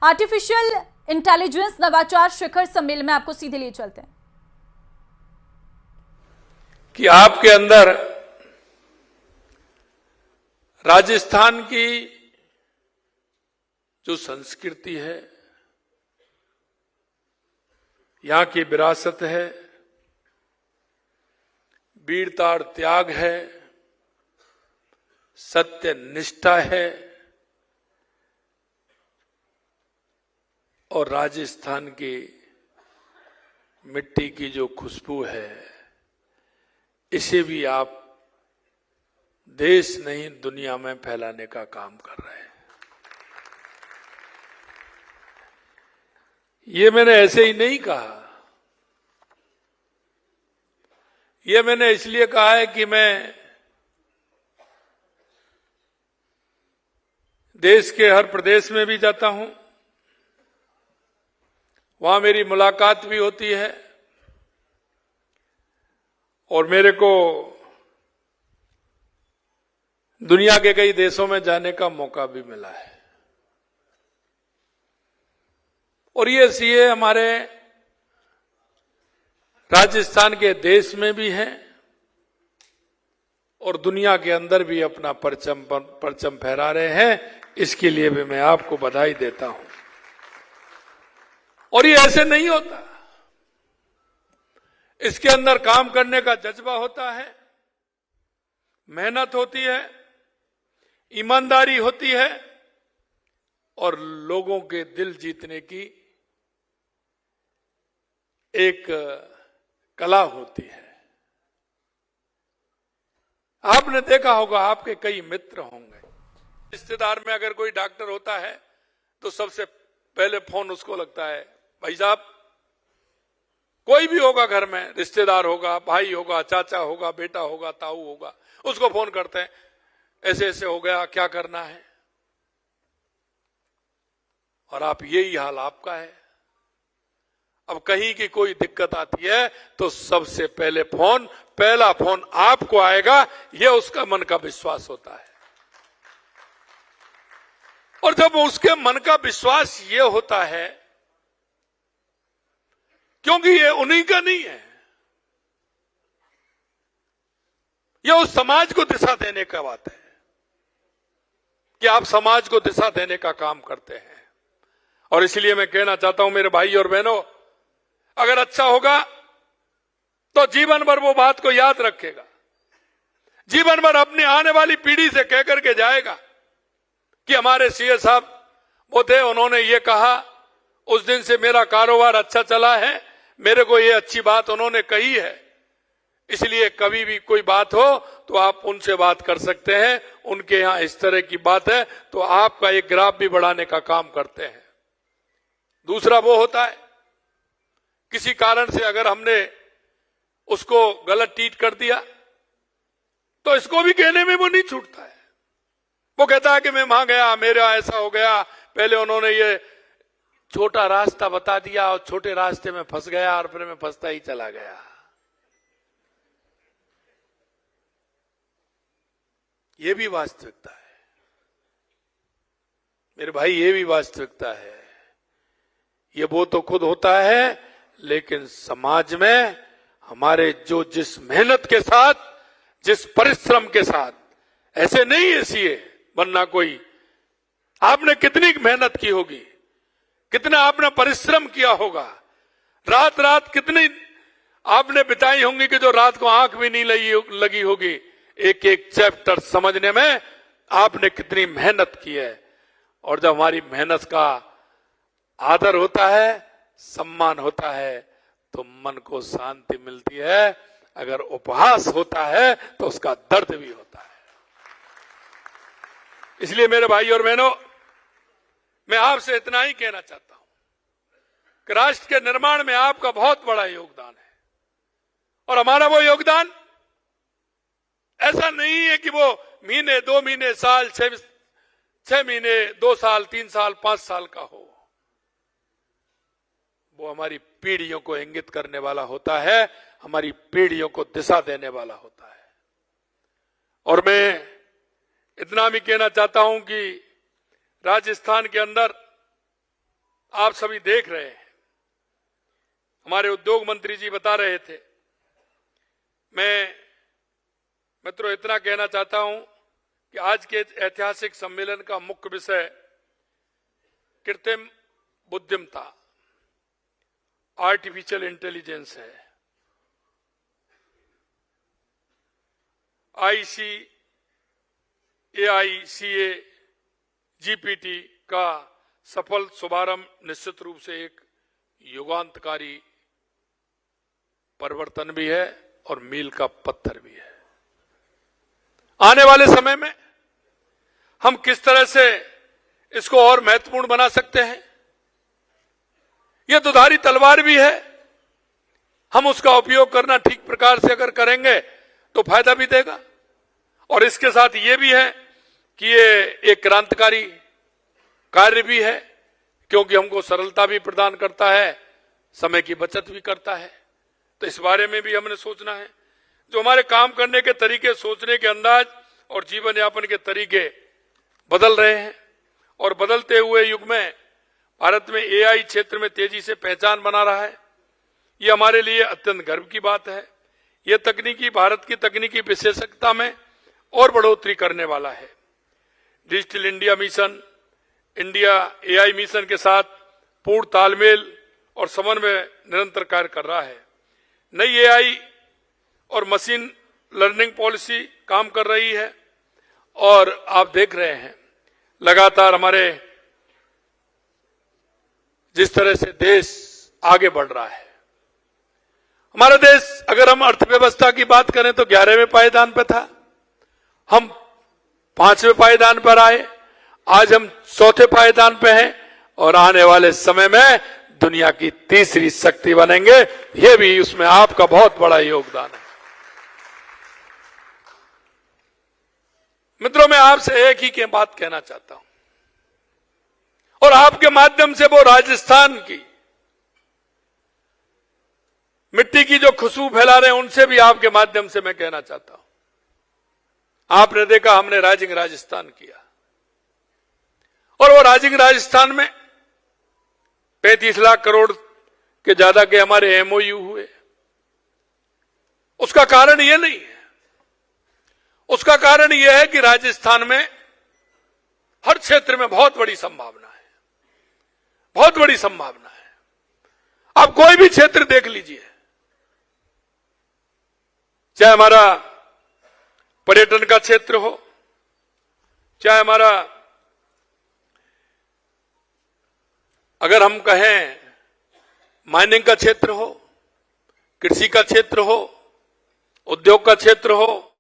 Artificial intelligence नवाचार शिखर सम्मेलन में आपको सीधे लिए चलते हैं कि आपके अंदर राजस्थान की जो संस्कृति है, यहां की विरासत है, वीरता और त्याग है, सत्य निष्ठा है और राजस्थान की मिट्टी की जो खुशबू है, इसे भी आप देश नहीं दुनिया में फैलाने का काम कर रहे हैं। ये मैंने ऐसे ही नहीं कहा, ये मैंने इसलिए कहा है कि मैं देश के हर प्रदेश में भी जाता हूं, वहां मेरी मुलाकात भी होती है और मेरे को दुनिया के कई देशों में जाने का मौका भी मिला है। और ये सीए हमारे राजस्थान के देश में भी हैं और दुनिया के अंदर भी अपना परचम फहरा रहे हैं। इसके लिए भी मैं आपको बधाई देता हूं। और ये ऐसे नहीं होता, इसके अंदर काम करने का जज्बा होता है, मेहनत होती है, ईमानदारी होती है और लोगों के दिल जीतने की एक कला होती है। आपने देखा होगा, आपके कई मित्र होंगे, रिश्तेदार में अगर कोई डॉक्टर होता है तो सबसे पहले फोन उसको लगता है, भाई साहब, कोई भी होगा घर में, रिश्तेदार होगा, भाई होगा, चाचा होगा, बेटा होगा, ताऊ होगा, उसको फोन करते हैं, ऐसे ऐसे हो गया, क्या करना है। और आप, यही हाल आपका है। अब कहीं की कोई दिक्कत आती है तो सबसे पहला फोन आपको आएगा, यह उसका मन का विश्वास होता है। और जब उसके मन का विश्वास ये होता है, क्योंकि ये उन्हीं का नहीं है, यह उस समाज को दिशा देने का बात है कि आप समाज को दिशा देने का काम करते हैं। और इसलिए मैं कहना चाहता हूं मेरे भाई और बहनों, अगर अच्छा होगा तो जीवन भर वो बात को याद रखेगा, जीवन भर अपनी आने वाली पीढ़ी से कह करके जाएगा कि हमारे सीए साहब वो थे, उन्होंने ये कहा, उस दिन से मेरा कारोबार अच्छा चला है, मेरे को ये अच्छी बात उन्होंने कही है। इसलिए कभी भी कोई बात हो तो आप उनसे बात कर सकते हैं, उनके यहां इस तरह की बात है, तो आपका एक ग्राफ भी बढ़ाने का काम करते हैं। दूसरा वो होता है, किसी कारण से अगर हमने उसको गलत ट्रीट कर दिया तो इसको भी कहने में वो नहीं छूटता है। वो कहता है कि मैं वहां गया, मेरा ऐसा हो गया, पहले उन्होंने ये छोटा रास्ता बता दिया और छोटे रास्ते में फंस गया और फिर मैं फंसता ही चला गया। ये भी वास्तविकता है मेरे भाई, ये भी वास्तविकता है। ये वो तो खुद होता है, लेकिन समाज में हमारे जो जिस मेहनत के साथ, जिस परिश्रम के साथ, ऐसे नहीं है सीए बनना कोई, आपने कितनी मेहनत की होगी, कितना आपने परिश्रम किया होगा, रात रात कितनी आपने बिताई होंगी कि जो रात को आंख भी नहीं लगी होगी, एक एक चैप्टर समझने में आपने कितनी मेहनत की है। और जब हमारी मेहनत का आदर होता है, सम्मान होता है, तो मन को शांति मिलती है। अगर उपहास होता है तो उसका दर्द भी होता है। इसलिए मेरे भाई और बहनों, मैं आपसे इतना ही कहना चाहता हूं कि राष्ट्र के निर्माण में आपका बहुत बड़ा योगदान है। और हमारा वो योगदान ऐसा नहीं है कि वो महीने, 2 महीने, साल, 6 महीने, 2 साल, 3 साल, 5 साल का हो। वो हमारी पीढ़ियों को इंगित करने वाला होता है, हमारी पीढ़ियों को दिशा देने वाला होता है। और मैं इतना भी कहना चाहता हूं कि राजस्थान के अंदर आप सभी देख रहे हैं, हमारे उद्योग मंत्री जी बता रहे थे। मैं मित्रों इतना कहना चाहता हूं कि आज के ऐतिहासिक सम्मेलन का मुख्य विषय कृत्रिम बुद्धिमत्ता, आर्टिफिशियल इंटेलिजेंस है। AICA GPT का सफल शुभारंभ निश्चित रूप से एक युगांतकारी परिवर्तन भी है और मील का पत्थर भी है। आने वाले समय में हम किस तरह से इसको और महत्वपूर्ण बना सकते हैं, यह दुधारी तलवार भी है। हम उसका उपयोग करना ठीक प्रकार से अगर करेंगे तो फायदा भी देगा, और इसके साथ ये भी है कि ये एक क्रांतिकारी कार्य भी है, क्योंकि हमको सरलता भी प्रदान करता है, समय की बचत भी करता है। तो इस बारे में भी हमने सोचना है। जो हमारे काम करने के तरीके, सोचने के अंदाज और जीवन यापन के तरीके बदल रहे हैं, और बदलते हुए युग में भारत में AI क्षेत्र में तेजी से पहचान बना रहा है। ये हमारे लिए अत्यंत गर्व की बात है। यह तकनीकी भारत की तकनीकी विशेषज्ञता में और बढ़ोतरी करने वाला है। Digital India mission, India AI mission के साथ पूर्ण तालमेल और समन्वय निरंतर कार्य कर रहा है। नई AI और मशीन लर्निंग पॉलिसी काम कर रही है, और आप देख रहे हैं लगातार हमारे जिस तरह से देश आगे बढ़ रहा है। हमारा देश, अगर हम अर्थव्यवस्था की बात करें तो 11वें पायदान पर था, हम 5वें पायदान पर आए, आज हम 4थे पायदान पे हैं, और आने वाले समय में दुनिया की तीसरी शक्ति बनेंगे। यह भी उसमें आपका बहुत बड़ा योगदान है। मित्रों, मैं आपसे एक ही की बात कहना चाहता हूं, और आपके माध्यम से वो राजस्थान की मिट्टी की जो खुशबू फैला रहे हैं उनसे भी आपके माध्यम से मैं कहना चाहता हूं। आपने देखा हमने राइजिंग राजस्थान किया, और वो राइजिंग राजस्थान में 35 लाख करोड़ के ज्यादा के हमारे MOU हुए। उसका कारण ये नहीं है, उसका कारण यह है कि राजस्थान में हर क्षेत्र में बहुत बड़ी संभावना है, बहुत बड़ी संभावना है। आप कोई भी क्षेत्र देख लीजिए, चाहे हमारा पर्यटन का क्षेत्र हो, चाहे हमारा, अगर हम कहें माइनिंग का क्षेत्र हो, कृषि का क्षेत्र हो, उद्योग का क्षेत्र हो,